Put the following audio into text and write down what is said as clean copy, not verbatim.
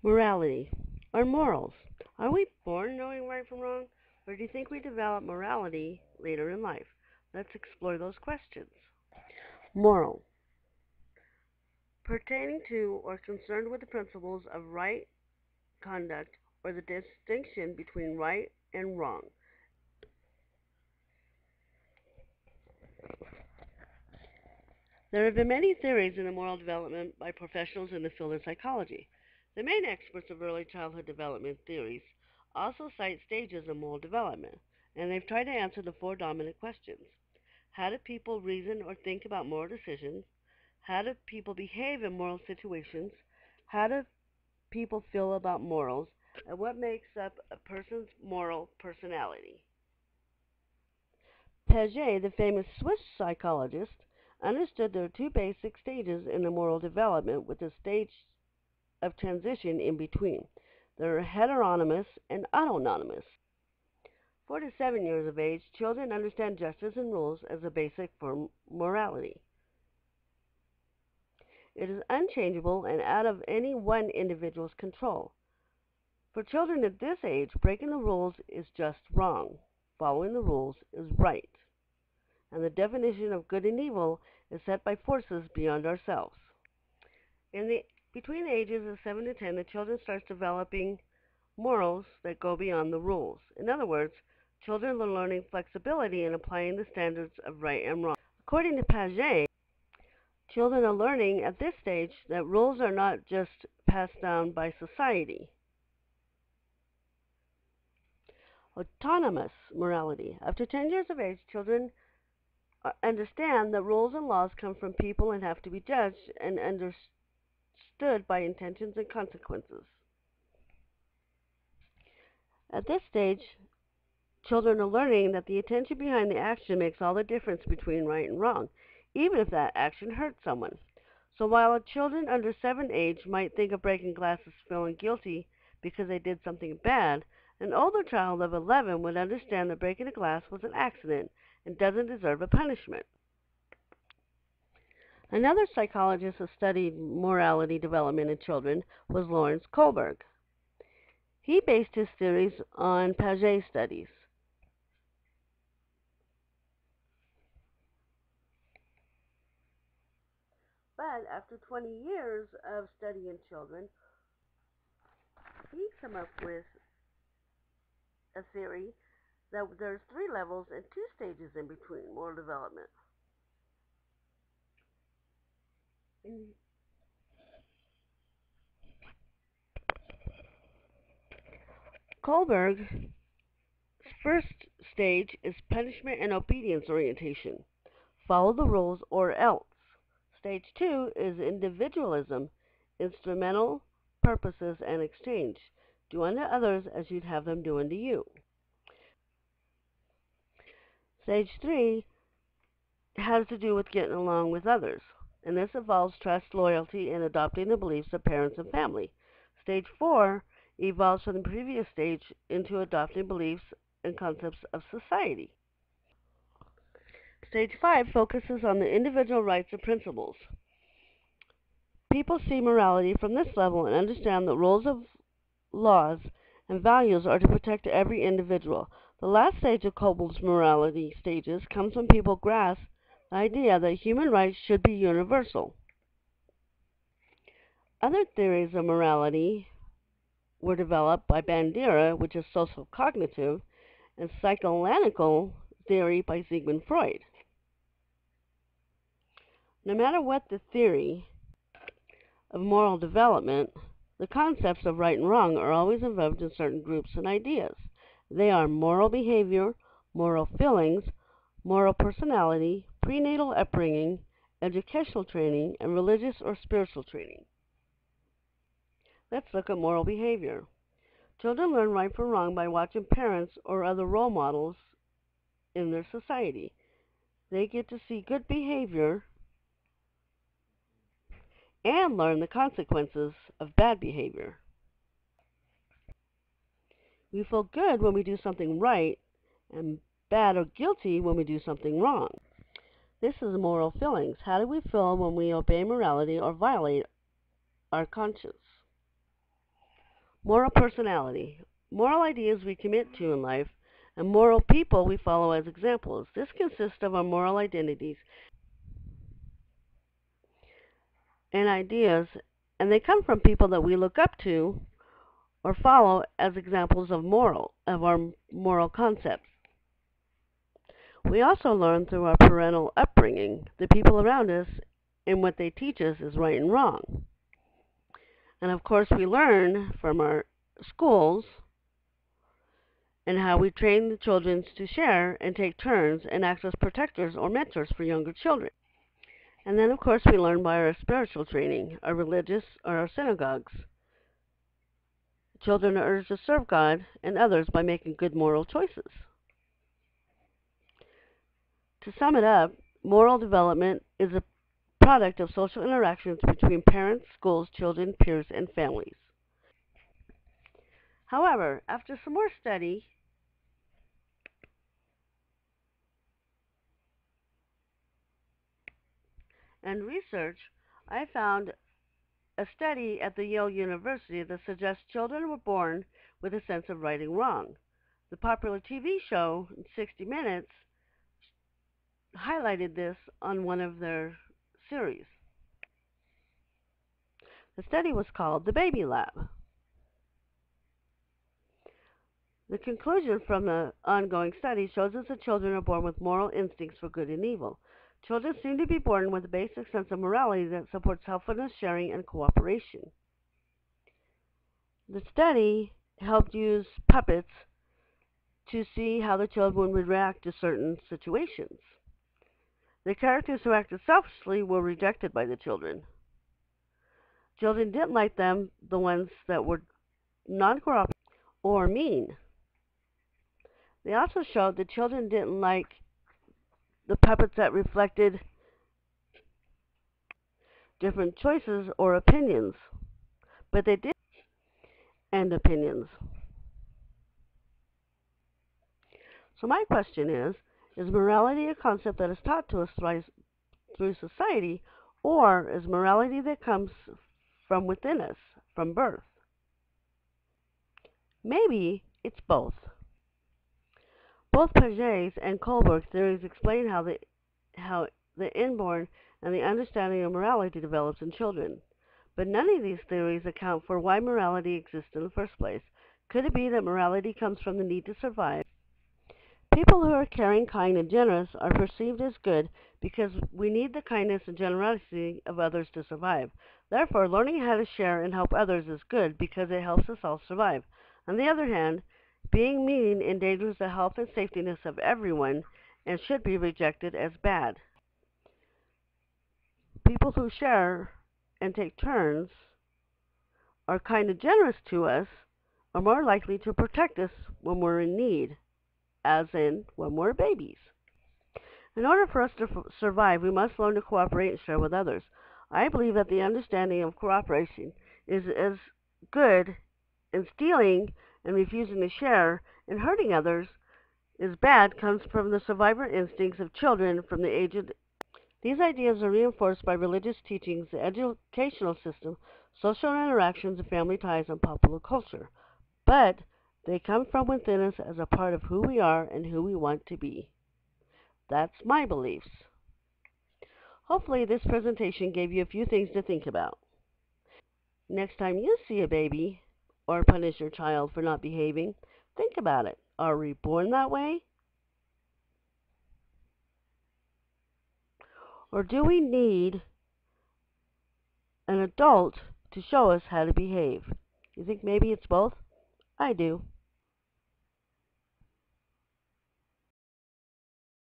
Morality, or morals. Are we born knowing right from wrong, or do you think we develop morality later in life? Let's explore those questions. Moral, pertaining to or concerned with the principles of right conduct or the distinction between right and wrong. There have been many theories in the moral development by professionals in the field of psychology. The main experts of early childhood development theories also cite stages of moral development, and they've tried to answer the four dominant questions. How do people reason or think about moral decisions? How do people behave in moral situations? How do people feel about morals? And what makes up a person's moral personality? Piaget, the famous Swiss psychologist, understood there are two basic stages in the moral development with a stage of transition in between. They're heteronymous and autonomous. 4 to 7 years of age, children understand justice and rules as a basic for morality. It is unchangeable and out of any one individual's control. For children at this age, breaking the rules is just wrong. Following the rules is right. And the definition of good and evil is set by forces beyond ourselves. Between the ages of 7 to 10, the children start developing morals that go beyond the rules. In other words, children are learning flexibility in applying the standards of right and wrong. According to Piaget, children are learning at this stage that rules are not just passed down by society. Autonomous morality. After 10 years of age, children understand that rules and laws come from people and have to be judged and understood by intentions and consequences. At this stage, children are learning that the intention behind the action makes all the difference between right and wrong, even if that action hurts someone. So while children under 7 age might think of breaking glass as feeling guilty because they did something bad, an older child of 11 would understand that breaking a glass was an accident and doesn't deserve a punishment. Another psychologist who studied morality development in children was Lawrence Kohlberg. He based his theories on Piaget studies. But after 20 years of studying children, he came up with a theory that there's 3 levels and 2 stages in between moral development. Kohlberg's first stage is punishment and obedience orientation. Follow the rules or else. Stage 2 is individualism, instrumental purposes and exchange. Do unto others as you'd have them do unto you. Stage 3 has to do with getting along with others, and this involves trust, loyalty, and adopting the beliefs of parents and family. Stage 4 evolves from the previous stage into adopting beliefs and concepts of society. Stage 5 focuses on the individual rights and principles. People see morality from this level and understand that rules of laws and values are to protect every individual. The last stage of Kohlberg's morality stages comes when people grasp the idea that human rights should be universal. Other theories of morality were developed by Bandura, which is social cognitive, and psychoanalytical theory by Sigmund Freud. No matter what the theory of moral development, the concepts of right and wrong are always involved in certain groups and ideas. They are moral behavior, moral feelings, moral personality, prenatal upbringing, educational training, and religious or spiritual training. Let's look at moral behavior. Children learn right from wrong by watching parents or other role models in their society. They get to see good behavior and learn the consequences of bad behavior. We feel good when we do something right and bad or guilty when we do something wrong. This is moral feelings. How do we feel when we obey morality or violate our conscience? Moral personality. Moral ideas we commit to in life, and moral people we follow as examples. This consists of our moral identities and ideas, and they come from people that we look up to or follow as examples of our moral concepts. We also learn through our parental upbringing, the people around us, and what they teach us is right and wrong. And of course, we learn from our schools and how we train the children to share and take turns and act as protectors or mentors for younger children. And then, of course, we learn by our spiritual training, our religious or our synagogues. Children are urged to serve God and others by making good moral choices. To sum it up, moral development is a product of social interactions between parents, schools, children, peers, and families. However, after some more study and research, I found a study at the Yale University that suggests children were born with a sense of right and wrong. The popular TV show 60 Minutes highlighted this on one of their series. The study was called The Baby Lab. The conclusion from the ongoing study shows us that children are born with moral instincts for good and evil. Children seem to be born with a basic sense of morality that supports helpfulness, sharing, and cooperation. The study helped use puppets to see how the children would react to certain situations. The characters who acted selfishly were rejected by the children. Children didn't like them, the ones that were non-cooperative or mean. They also showed that children didn't like the puppets that reflected different choices or opinions, but they did end opinions. So my question is morality a concept that is taught to us through society, or is morality that comes from within us, from birth? Maybe it's both. Both Piaget's and Kohlberg theories explain how the inborn and the understanding of morality develops in children. But none of these theories account for why morality exists in the first place. Could it be that morality comes from the need to survive? People who are caring, kind, and generous are perceived as good because we need the kindness and generosity of others to survive. Therefore, learning how to share and help others is good because it helps us all survive. On the other hand, being mean endangers the health and safetyness of everyone and should be rejected as bad. People who share and take turns, are kind and generous to us, are more likely to protect us when we're in need, as in when we're babies. In order for us to survive, we must learn to cooperate and share with others. I believe that the understanding of cooperation is as good in stealing and refusing to share and hurting others is bad comes from the survivor instincts of children from the age of. These ideas are reinforced by religious teachings, the educational system, social interactions, and family ties, and popular culture. But they come from within us as a part of who we are and who we want to be. That's my beliefs. Hopefully this presentation gave you a few things to think about. Next time you see a baby or punish your child for not behaving, think about it. Are we born that way? Or do we need an adult to show us how to behave? You think maybe it's both? I do.